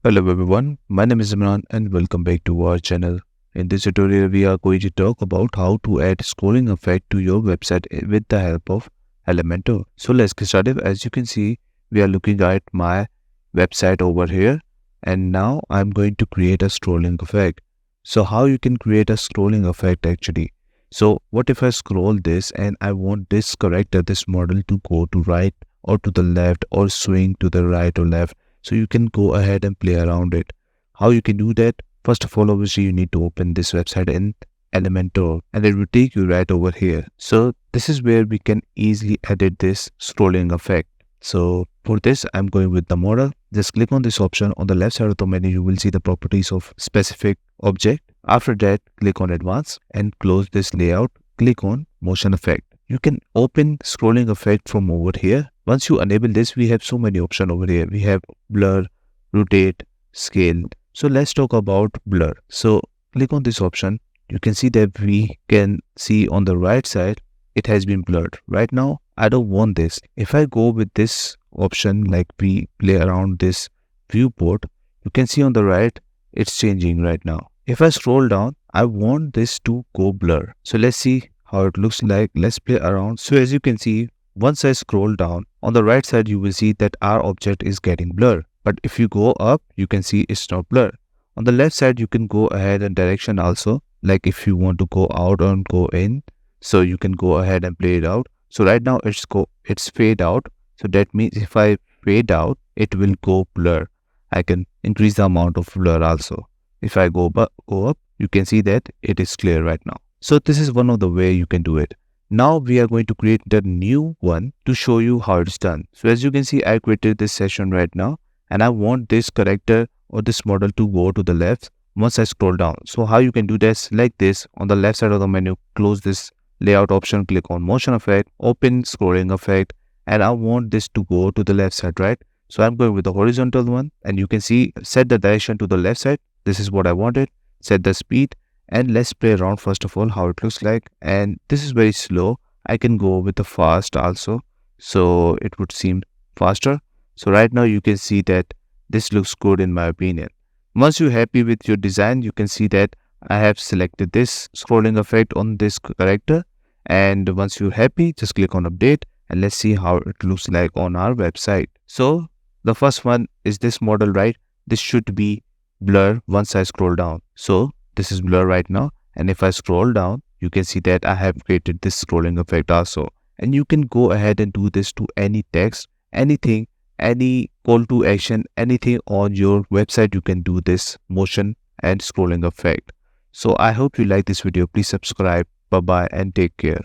Hello everyone, my name is Imran and welcome back to our channel. In this tutorial, we are going to talk about how to add scrolling effect to your website with the help of Elementor. So let's get started. As you can see, we are looking at my website over here, and now I'm going to create a scrolling effect. So how you can create a scrolling effect actually? So what if I scroll this and I want this character, this model to go to right or to the left or swing to the right or left? So you can go ahead and play around it. How you can do that? First of all, obviously you need to open this website in Elementor and it will take you right over here. So this is where we can easily edit this scrolling effect. So for this, I'm going with the model. Just click on this option on the left side of the menu. You will see the properties of specific object. After that, click on advanced and close this layout. Click on motion effect. You can open scrolling effect from over here. Once you enable this, we have so many options over here. We have blur, rotate, scale. So let's talk about blur. So click on this option. You can see that we can see on the right side, it has been blurred. Right now, I don't want this. If I go with this option, like we play around this viewport, you can see on the right, it's changing right now. If I scroll down, I want this to go blur. So let's see how it looks like. Let's play around. So as you can see, once I scroll down, on the right side, you will see that our object is getting blurred. But if you go up, you can see it's not blurred. On the left side, you can go ahead and direction also. Like if you want to go out and go in, so you can go ahead and play it out. So right now it's fade out. So that means if I fade out, it will go blur. I can increase the amount of blur also. If I go up, you can see that it is clear right now. So this is one of the way you can do it. Now we are going to create the new one to show you how it's done. So as you can see, I created this session right now and I want this character or this model to go to the left once I scroll down. So how you can do this? Select this on the left side of the menu, close this layout option, click on motion effect, open scrolling effect, and I want this to go to the left side, right? So I'm going with the horizontal one and you can see set the direction to the left side. This is what I wanted. Set the speed. And let's play around first of all how it looks like. And this is very slow. I can go with the fast also. So it would seem faster. So right now you can see that this looks good in my opinion. Once you're happy with your design, you can see that I have selected this scrolling effect on this character. And once you're happy, just click on update and let's see how it looks like on our website. So the first one is this model, right? This should be blur once I scroll down. So this is blur right now, and if I scroll down, you can see that I have created this scrolling effect also. And you can go ahead and do this to any text, anything, any call to action, anything on your website. You can do this motion and scrolling effect. So I hope you like this video. Please subscribe. Bye bye and take care.